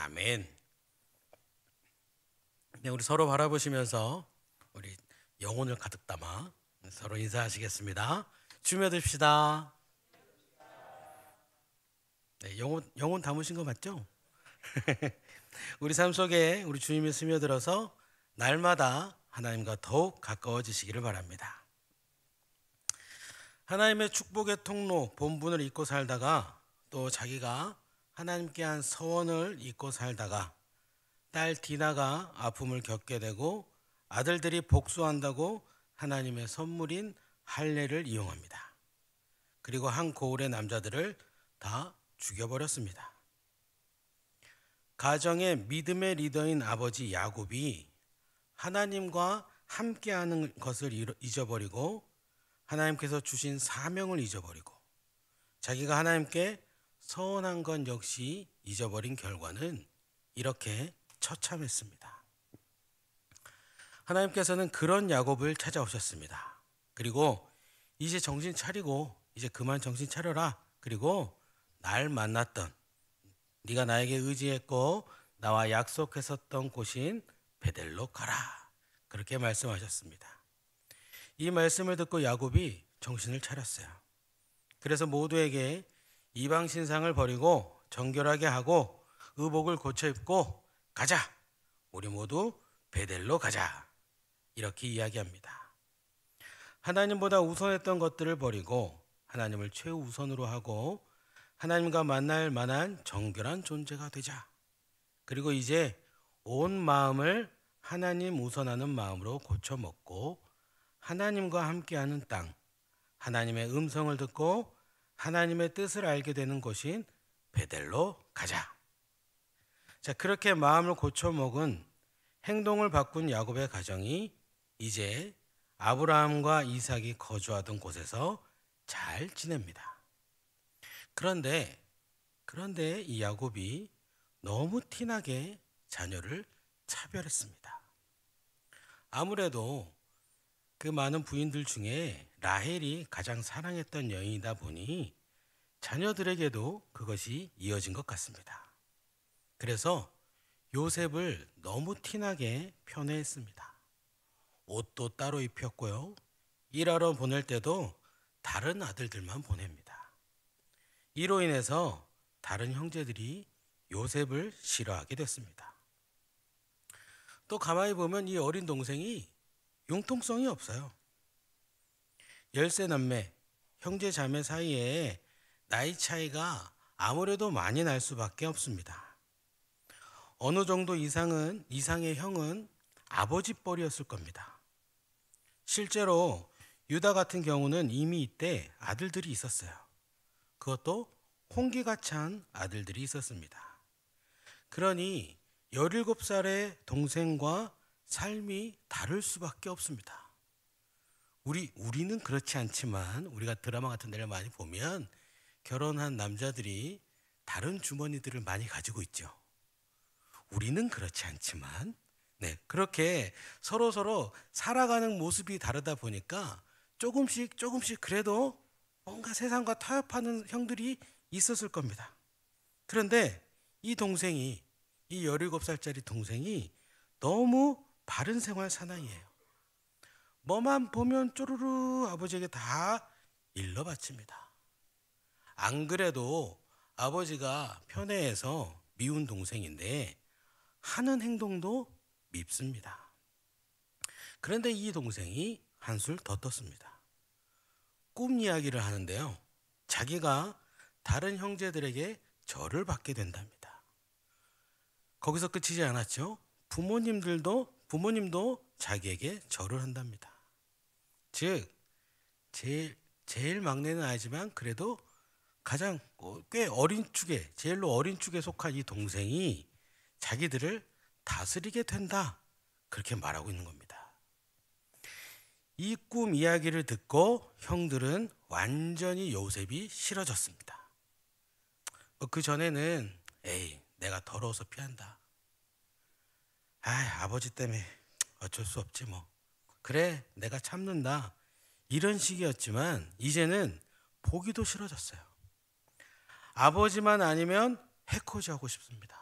아멘. 네, 우리 서로 바라보시면서 우리 영혼을 가득 담아 서로 인사하시겠습니다. 주며 드십시다. 네, 영혼 담으신 거 맞죠? 우리 삶 속에 우리 주님이 스며들어서 날마다 하나님과 더욱 가까워지시기를 바랍니다. 하나님의 축복의 통로 본분을 잊고 살다가 또 자기가 하나님께 한 서원을 잊고 살다가 딸 디나가 아픔을 겪게 되고 아들들이 복수한다고 하나님의 선물인 할례를 이용합니다. 그리고 한 고을의 남자들을 다 죽여버렸습니다. 가정의 믿음의 리더인 아버지 야곱이 하나님과 함께하는 것을 잊어버리고 하나님께서 주신 사명을 잊어버리고 자기가 하나님께 서원한 것 역시 잊어버린 결과는 이렇게 처참했습니다. 하나님께서는 그런 야곱을 찾아오셨습니다. 그리고 이제 정신 차리고 이제 그만 정신 차려라. 그리고 날 만났던 네가 나에게 의지했고 나와 약속했었던 곳인 베델로 가라. 그렇게 말씀하셨습니다. 이 말씀을 듣고 야곱이 정신을 차렸어요. 그래서 모두에게 이방 신상을 버리고 정결하게 하고 의복을 고쳐 입고 가자. 우리 모두 베델로 가자. 이렇게 이야기합니다. 하나님보다 우선했던 것들을 버리고 하나님을 최우선으로 하고 하나님과 만날 만한 정결한 존재가 되자. 그리고 이제 온 마음을 하나님 우선하는 마음으로 고쳐 먹고 하나님과 함께하는 땅, 하나님의 음성을 듣고 하나님의 뜻을 알게 되는 곳인 베델로 가자. 자, 그렇게 마음을 고쳐 먹은 행동을 바꾼 야곱의 가정이 이제 아브라함과 이삭이 거주하던 곳에서 잘 지냅니다. 그런데 이 야곱이 너무 티나게 자녀를 차별했습니다. 아무래도 그 많은 부인들 중에 라헬이 가장 사랑했던 여인이다 보니 자녀들에게도 그것이 이어진 것 같습니다. 그래서 요셉을 너무 티나게 편애했습니다. 옷도 따로 입혔고요. 일하러 보낼 때도 다른 아들들만 보냅니다. 이로 인해서 다른 형제들이 요셉을 싫어하게 됐습니다. 또 가만히 보면 이 어린 동생이 융통성이 없어요. 10남매, 형제 자매 사이에 나이 차이가 아무래도 많이 날 수밖에 없습니다. 어느 정도 이상의 형은 아버지 뻘이었을 겁니다. 실제로 유다 같은 경우는 이미 이때 아들들이 있었어요. 그것도 홍기가 찬 아들들이 있었습니다. 그러니 17살의 동생과 삶이 다를 수밖에 없습니다. 우리는 그렇지 않지만 우리가 드라마 같은 데를 많이 보면 결혼한 남자들이 다른 주머니들을 많이 가지고 있죠. 우리는 그렇지 않지만 그렇게 서로 살아가는 모습이 다르다 보니까 조금씩 그래도 뭔가 세상과 타협하는 형들이 있었을 겁니다. 그런데 이 17살짜리 동생이 너무 바른 생활 사나이예요. 뭐만 보면 쪼르르 아버지에게 다 일러 바칩니다. 안 그래도 아버지가 편애해서 미운 동생인데 하는 행동도 밉습니다. 그런데 이 동생이 한술 더 떴습니다. 꿈 이야기를 하는데요. 자기가 다른 형제들에게 절을 받게 된답니다. 거기서 끝이지 않았죠. 부모님도 자기에게 절을 한답니다. 즉 제일 막내는 아니지만 그래도 가장 꽤 제일로 어린 축에 속한 이 동생이 자기들을 다스리게 된다. 그렇게 말하고 있는 겁니다. 이 꿈 이야기를 듣고 형들은 완전히 요셉이 싫어졌습니다. 그 전에는 내가 더러워서 피한다. 아버지 때문에 어쩔 수 없지 뭐. 그래, 내가 참는다. 이런 식이었지만 이제는 보기도 싫어졌어요. 아버지만 아니면 해코지 하고 싶습니다.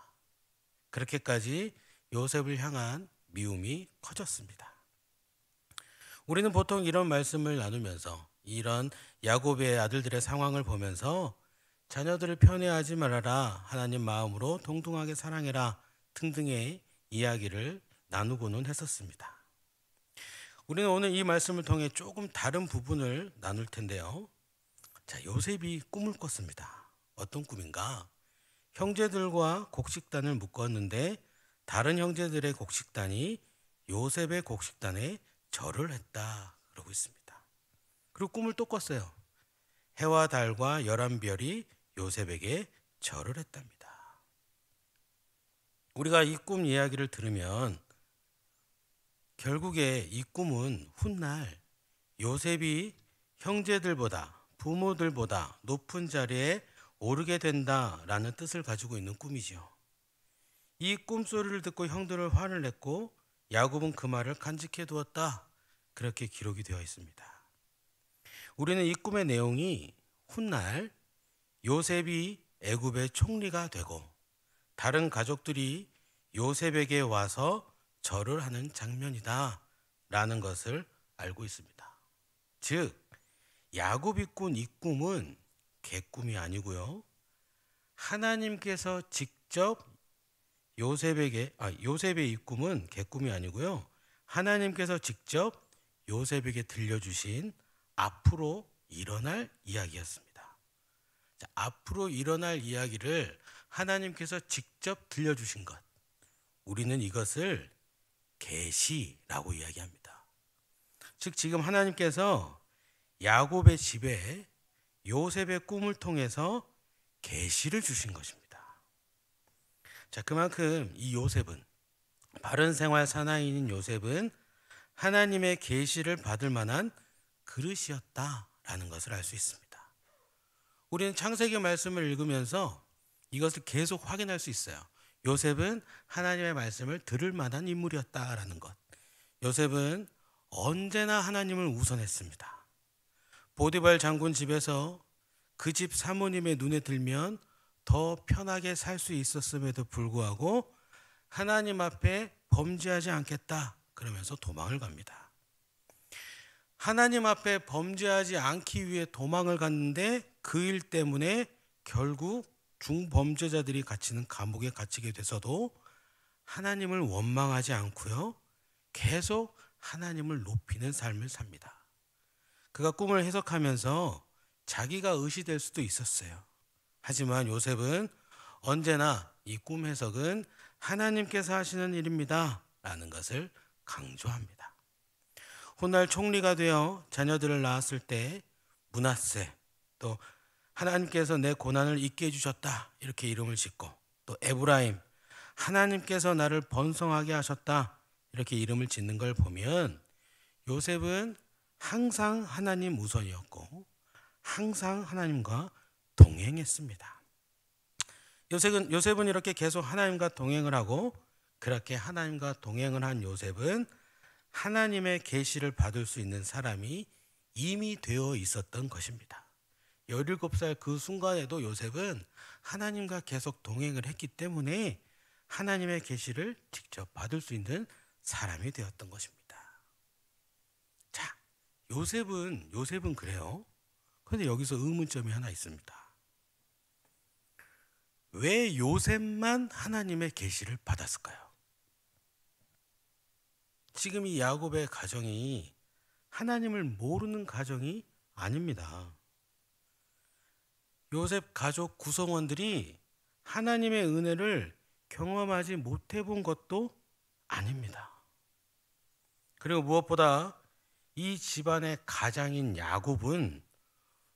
그렇게까지 요셉을 향한 미움이 커졌습니다. 우리는 보통 이런 말씀을 나누면서 이런 야곱의 아들들의 상황을 보면서 자녀들을 편애하지 말아라, 하나님 마음으로 동등하게 사랑해라 등등의 이야기를 나누고는 했었습니다. 우리는 오늘 이 말씀을 통해 조금 다른 부분을 나눌 텐데요. 자, 요셉이 꿈을 꿨습니다. 어떤 꿈인가? 형제들과 곡식단을 묶었는데 다른 형제들의 곡식단이 요셉의 곡식단에 절을 했다 그러고 있습니다. 그리고 꿈을 또 꿨어요. 해와 달과 11별이 요셉에게 절을 했답니다. 우리가 이 꿈 이야기를 들으면 결국에 이 꿈은 훗날 요셉이 형제들보다 부모들보다 높은 자리에 오르게 된다라는 뜻을 가지고 있는 꿈이지요. 이 꿈소리를 듣고 형들을 화를 냈고 야곱은 그 말을 간직해 두었다. 그렇게 기록이 되어 있습니다. 우리는 이 꿈의 내용이 훗날 요셉이 애굽의 총리가 되고 다른 가족들이 요셉에게 와서 절을 하는 장면이다 라는 것을 알고 있습니다. 즉 야곱이 꾼 이 꿈은 개꿈이 아니고요, 하나님께서 직접 요셉의 이 꿈은 개꿈이 아니고요, 하나님께서 직접 요셉에게 들려주신 앞으로 일어날 이야기였습니다. 자, 앞으로 일어날 이야기를 하나님께서 직접 들려주신 것, 우리는 이것을 계시라고 이야기합니다. 즉 지금 하나님께서 야곱의 집에 요셉의 꿈을 통해서 계시를 주신 것입니다. 자, 그만큼 이 요셉은, 바른 생활 사나이인 요셉은 하나님의 계시를 받을 만한 그릇이었다라는 것을 알 수 있습니다. 우리는 창세기 말씀을 읽으면서 이것을 계속 확인할 수 있어요. 요셉은 하나님의 말씀을 들을 만한 인물이었다라는 것. 요셉은 언제나 하나님을 우선했습니다. 보디발 장군 집에서 그 집 사모님의 눈에 들면 더 편하게 살 수 있었음에도 불구하고 하나님 앞에 범죄하지 않겠다 그러면서 도망을 갑니다. 하나님 앞에 범죄하지 않기 위해 도망을 갔는데 그 일 때문에 결국 중범죄자들이 갇히는 감옥에 갇히게 돼서도 하나님을 원망하지 않고요, 계속 하나님을 높이는 삶을 삽니다. 그가 꿈을 해석하면서 자기가 의시될 수도 있었어요. 하지만 요셉은 언제나 이 꿈 해석은 하나님께서 하시는 일입니다 라는 것을 강조합니다. 훗날 총리가 되어 자녀들을 낳았을 때 므낫세, 또 하나님께서 내 고난을 잊게 해주셨다 이렇게 이름을 짓고, 또 에브라임, 하나님께서 나를 번성하게 하셨다 이렇게 이름을 짓는 걸 보면 요셉은 항상 하나님 우선이었고 항상 하나님과 동행했습니다. 요셉은 이렇게 계속 하나님과 동행을 하고, 그렇게 하나님과 동행을 한 요셉은 하나님의 계시를 받을 수 있는 사람이 이미 되어 있었던 것입니다. 17살 그 순간에도 요셉은 하나님과 계속 동행을 했기 때문에 하나님의 계시를 직접 받을 수 있는 사람이 되었던 것입니다. 자, 요셉은 그래요. 그런데 여기서 의문점이 하나 있습니다. 왜 요셉만 하나님의 계시를 받았을까요? 지금 이 야곱의 가정이 하나님을 모르는 가정이 아닙니다. 요셉 가족 구성원들이 하나님의 은혜를 경험하지 못해 본 것도 아닙니다. 그리고 무엇보다 이 집안의 가장인 야곱은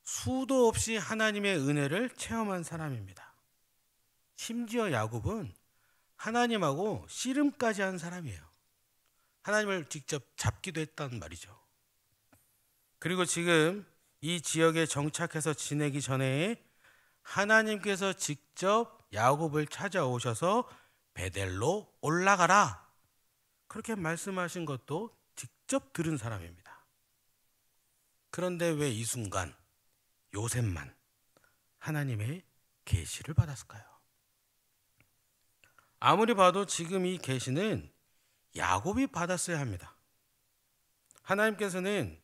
수도 없이 하나님의 은혜를 체험한 사람입니다. 심지어 야곱은 하나님하고 씨름까지 한 사람이에요. 하나님을 직접 잡기도 했단 말이죠. 그리고 지금 이 지역에 정착해서 지내기 전에 하나님께서 직접 야곱을 찾아오셔서 베델로 올라가라 그렇게 말씀하신 것도 직접 들은 사람입니다. 그런데 왜 이 순간 요셉만 하나님의 계시를 받았을까요? 아무리 봐도 지금 이 계시는 야곱이 받았어야 합니다. 하나님께서는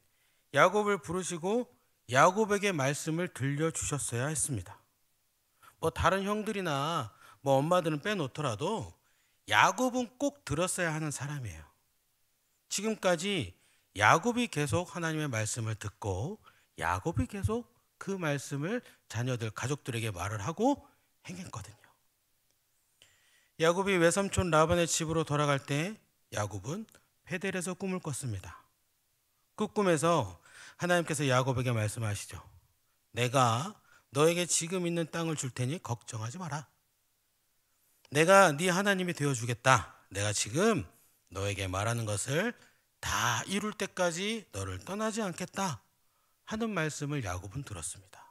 야곱을 부르시고 야곱에게 말씀을 들려주셨어야 했습니다. 다른 형들이나 엄마들은 빼놓더라도 야곱은 꼭 들었어야 하는 사람이에요. 지금까지 야곱이 계속 하나님의 말씀을 듣고 야곱이 계속 그 말씀을 자녀들, 가족들에게 말을 하고 행했거든요. 야곱이 외삼촌 라반의 집으로 돌아갈 때 야곱은 베델에서 꿈을 꿨습니다. 그 꿈에서 하나님께서 야곱에게 말씀하시죠. 내가 너에게 지금 있는 땅을 줄 테니 걱정하지 마라. 내가 네 하나님이 되어주겠다. 내가 지금 너에게 말하는 것을 다 이룰 때까지 너를 떠나지 않겠다 하는 말씀을 야곱은 들었습니다.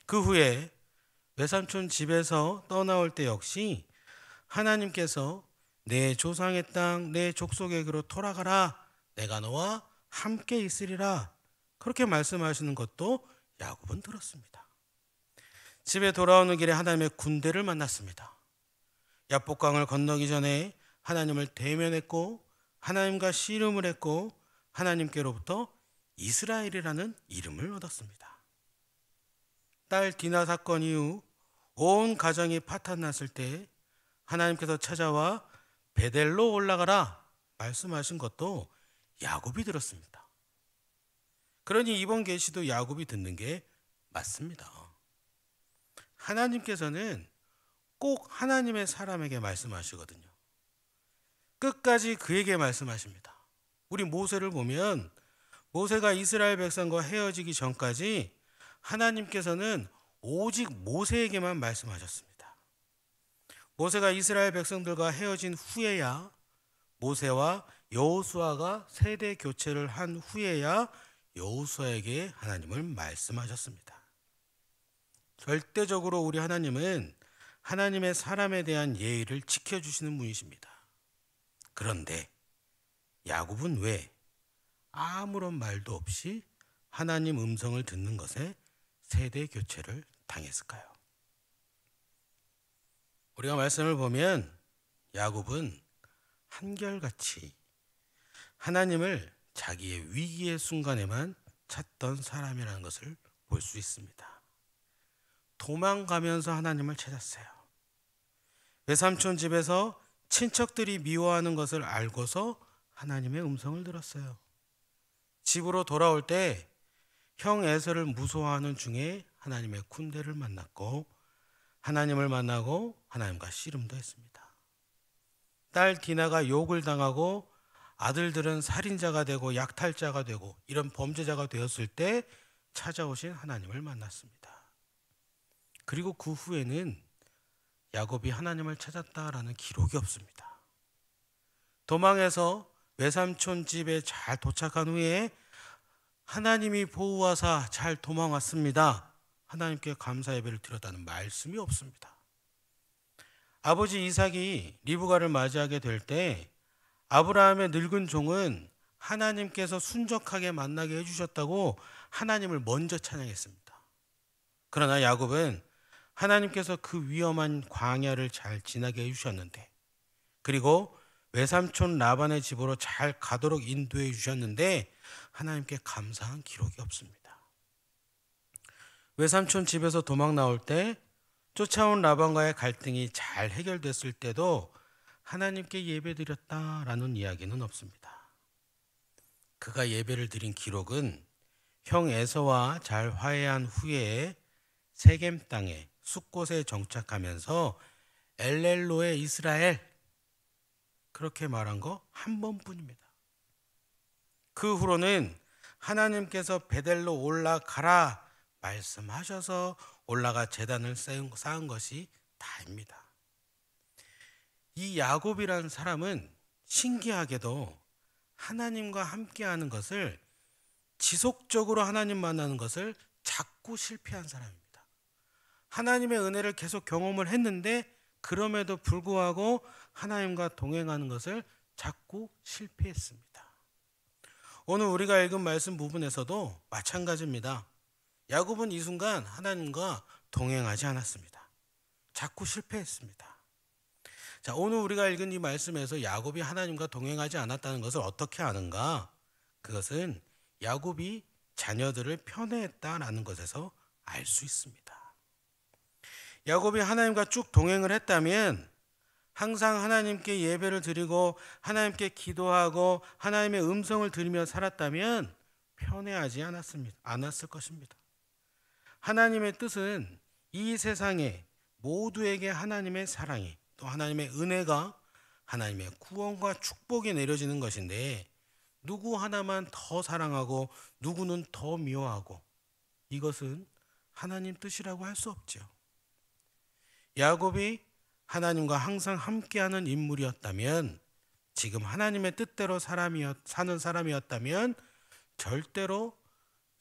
그 후에 외삼촌 집에서 떠나올 때 역시 하나님께서 내 조상의 땅, 내 족속에게로 돌아가라. 내가 너와 함께 있으리라. 그렇게 말씀하시는 것도 야곱은 들었습니다. 집에 돌아오는 길에 하나님의 군대를 만났습니다. 야복강을 건너기 전에 하나님을 대면했고 하나님과 씨름을 했고 하나님께로부터 이스라엘이라는 이름을 얻었습니다. 딸 디나 사건 이후 온 가정이 파탄났을 때 하나님께서 찾아와 베델로 올라가라 말씀하신 것도 야곱이 들었습니다. 그러니 이번 계시도 야곱이 듣는 게 맞습니다. 하나님께서는 꼭 하나님의 사람에게 말씀하시거든요. 끝까지 그에게 말씀하십니다. 우리 모세를 보면 모세가 이스라엘 백성과 헤어지기 전까지 하나님께서는 오직 모세에게만 말씀하셨습니다. 모세가 이스라엘 백성들과 헤어진 후에야 모세와 여호수아가 세대 교체를 한 후에야 여호수아에게 하나님을 말씀하셨습니다. 절대적으로 우리 하나님은 하나님의 사람에 대한 예의를 지켜주시는 분이십니다. 그런데 야곱은 왜 아무런 말도 없이 하나님 음성을 듣는 것에 세대 교체를 당했을까요? 우리가 말씀을 보면 야곱은 한결같이 하나님을 자기의 위기의 순간에만 찾던 사람이라는 것을 볼 수 있습니다. 도망가면서 하나님을 찾았어요. 외삼촌 집에서 친척들이 미워하는 것을 알고서 하나님의 음성을 들었어요. 집으로 돌아올 때 형 에서를 무서워하는 중에 하나님의 군대를 만났고 하나님을 만나고 하나님과 씨름도 했습니다. 딸 디나가 욕을 당하고 아들들은 살인자가 되고 약탈자가 되고 이런 범죄자가 되었을 때 찾아오신 하나님을 만났습니다. 그리고 그 후에는 야곱이 하나님을 찾았다라는 기록이 없습니다. 도망해서 외삼촌 집에 잘 도착한 후에 하나님이 보호하사 잘 도망왔습니다. 하나님께 감사 예배를 드렸다는 말씀이 없습니다. 아버지 이삭이 리브가를 맞이하게 될 때 아브라함의 늙은 종은 하나님께서 순적하게 만나게 해주셨다고 하나님을 먼저 찬양했습니다. 그러나 야곱은 하나님께서 그 위험한 광야를 잘 지나게 해주셨는데 그리고 외삼촌 라반의 집으로 잘 가도록 인도해 주셨는데 하나님께 감사한 기록이 없습니다. 외삼촌 집에서 도망 나올 때 쫓아온 라반과의 갈등이 잘 해결됐을 때도 하나님께 예배드렸다라는 이야기는 없습니다. 그가 예배를 드린 기록은 형 에서와 잘 화해한 후에 세겜 땅에 숫곳에 정착하면서 엘렐로의 이스라엘 그렇게 말한 거 한 번뿐입니다. 그 후로는 하나님께서 베델로 올라가라 말씀하셔서 올라가 제단을 쌓은 것이 다입니다. 이 야곱이라는 사람은 신기하게도 하나님과 함께하는 것을 지속적으로 하나님 만나는 것을 자꾸 실패한 사람입니다. 하나님의 은혜를 계속 경험을 했는데 그럼에도 불구하고 하나님과 동행하는 것을 자꾸 실패했습니다. 오늘 우리가 읽은 말씀 부분에서도 마찬가지입니다. 야곱은 이 순간 하나님과 동행하지 않았습니다. 자꾸 실패했습니다. 자, 오늘 우리가 읽은 이 말씀에서 야곱이 하나님과 동행하지 않았다는 것을 어떻게 아는가? 그것은 야곱이 자녀들을 편애했다라는 것에서 알 수 있습니다. 야곱이 하나님과 쭉 동행을 했다면 항상 하나님께 예배를 드리고 하나님께 기도하고 하나님의 음성을 들으며 살았다면 편애하지 않았을 것입니다. 하나님의 뜻은 이 세상에 모두에게 하나님의 사랑이 또 하나님의 은혜가 하나님의 구원과 축복이 내려지는 것인데 누구 하나만 더 사랑하고 누구는 더 미워하고 이것은 하나님 뜻이라고 할 수 없죠. 야곱이 하나님과 항상 함께하는 인물이었다면 지금 하나님의 뜻대로 사는 사람이었다면 절대로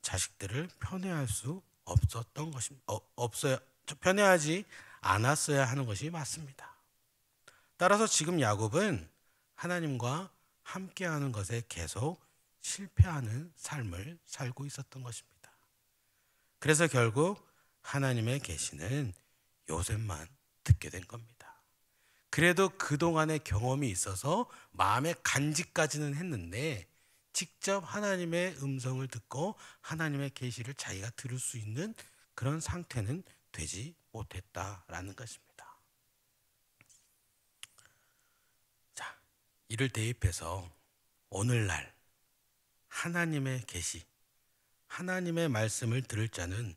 자식들을 편애할 수 없었던 것입니다. 편애하지 않았어야 하는 것이 맞습니다. 따라서 지금 야곱은 하나님과 함께하는 것에 계속 실패하는 삶을 살고 있었던 것입니다. 그래서 결국 하나님의 계시는 요셉만 듣게 된 겁니다. 그래도 그동안의 경험이 있어서 마음의 간직까지는 했는데 직접 하나님의 음성을 듣고 하나님의 계시를 자기가 들을 수 있는 그런 상태는 되지 못했다라는 것입니다. 자, 이를 대입해서 오늘날 하나님의 계시, 하나님의 말씀을 들을 자는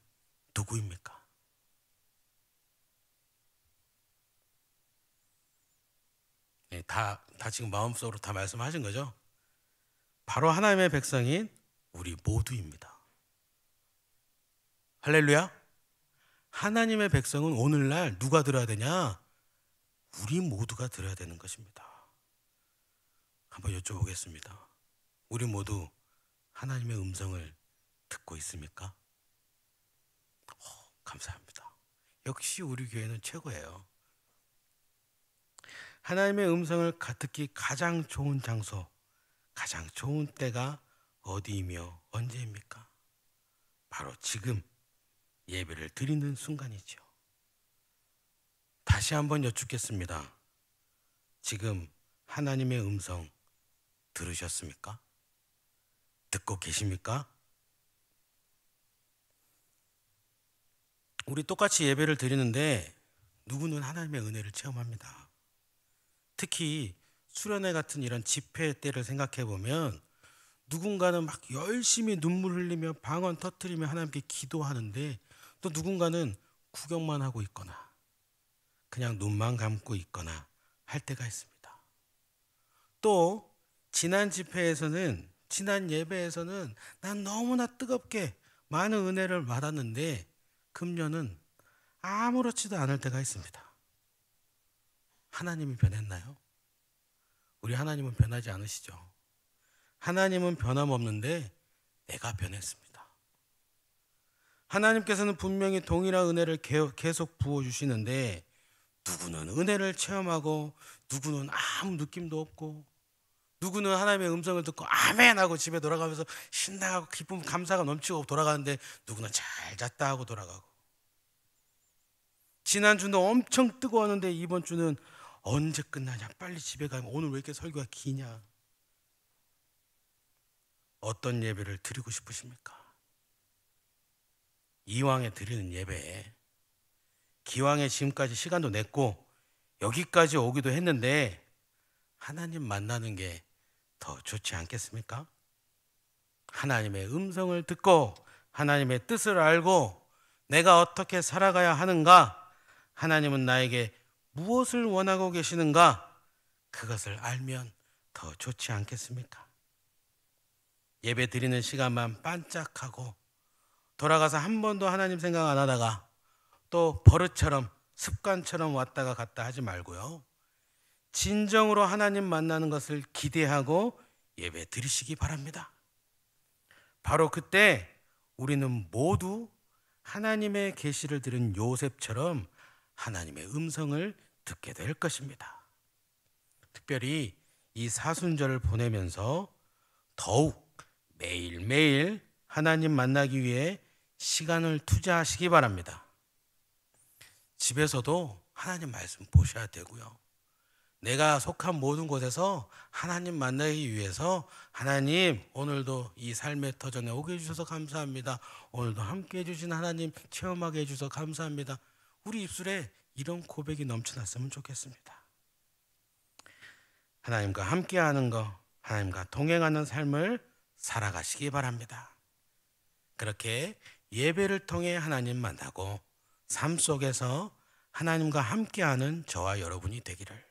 누구입니까? 네, 다 지금 마음속으로 다 말씀하신 거죠? 바로 하나님의 백성인 우리 모두입니다. 할렐루야. 하나님의 백성은 오늘날 누가 들어야 되냐? 우리 모두가 들어야 되는 것입니다. 한번 여쭤보겠습니다. 우리 모두 하나님의 음성을 듣고 있습니까? 감사합니다. 역시 우리 교회는 최고예요. 하나님의 음성을 듣기 가장 좋은 장소, 가장 좋은 때가 어디이며 언제입니까? 바로 지금 예배를 드리는 순간이죠. 다시 한번 여쭙겠습니다. 지금 하나님의 음성 들으셨습니까? 듣고 계십니까? 우리 똑같이 예배를 드리는데 누구는 하나님의 은혜를 체험합니다. 특히 수련회 같은 이런 집회 때를 생각해 보면 누군가는 막 열심히 눈물 흘리며 방언 터뜨리며 하나님께 기도하는데 또 누군가는 구경만 하고 있거나 그냥 눈만 감고 있거나 할 때가 있습니다. 또 지난 집회에서는 지난 예배에서는 난 너무나 뜨겁게 많은 은혜를 받았는데 금년은 아무렇지도 않을 때가 있습니다. 하나님이 변했나요? 우리 하나님은 변하지 않으시죠? 하나님은 변함없는데 내가 변했습니다. 하나님께서는 분명히 동일한 은혜를 계속 부어주시는데 누구는 은혜를 체험하고 누구는 아무 느낌도 없고 누구는 하나님의 음성을 듣고 아멘 하고 집에 돌아가면서 신나고 기쁨 감사가 넘치고 돌아가는데 누구는 잘 잤다 하고 돌아가고 지난주는 엄청 뜨거웠는데 이번 주는 언제 끝나냐 빨리 집에 가면 오늘 왜 이렇게 설교가 기냐. 어떤 예배를 드리고 싶으십니까? 이왕에 드리는 예배에 기왕에 지금까지 시간도 냈고 여기까지 오기도 했는데 하나님 만나는 게 더 좋지 않겠습니까? 하나님의 음성을 듣고 하나님의 뜻을 알고 내가 어떻게 살아가야 하는가, 하나님은 나에게 무엇을 원하고 계시는가, 그것을 알면 더 좋지 않겠습니까? 예배 드리는 시간만 반짝하고 돌아가서 한 번도 하나님 생각 안 하다가 또 버릇처럼 습관처럼 왔다가 갔다 하지 말고요. 진정으로 하나님 만나는 것을 기대하고 예배 드리시기 바랍니다. 바로 그때 우리는 모두 하나님의 계시를 들은 요셉처럼 하나님의 음성을 듣게 될 것입니다. 특별히 이 사순절을 보내면서 더욱 매일매일 하나님 만나기 위해 시간을 투자하시기 바랍니다. 집에서도 하나님 말씀 보셔야 되고요. 내가 속한 모든 곳에서 하나님 만나기 위해서 하나님 오늘도 이 삶의 터전에 오게 해주셔서 감사합니다. 오늘도 함께 해주신 하나님 체험하게 해주셔서 감사합니다. 우리 입술에 이런 고백이 넘쳐났으면 좋겠습니다. 하나님과 함께하는 거, 하나님과 동행하는 삶을 살아가시기 바랍니다. 그렇게 예배를 통해 하나님 만나고 삶 속에서 하나님과 함께하는 저와 여러분이 되기를,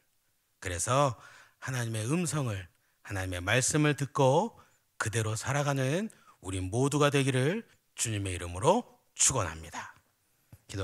그래서 하나님의 음성을, 하나님의 말씀을 듣고 그대로 살아가는 우리 모두가 되기를 주님의 이름으로 축원합니다.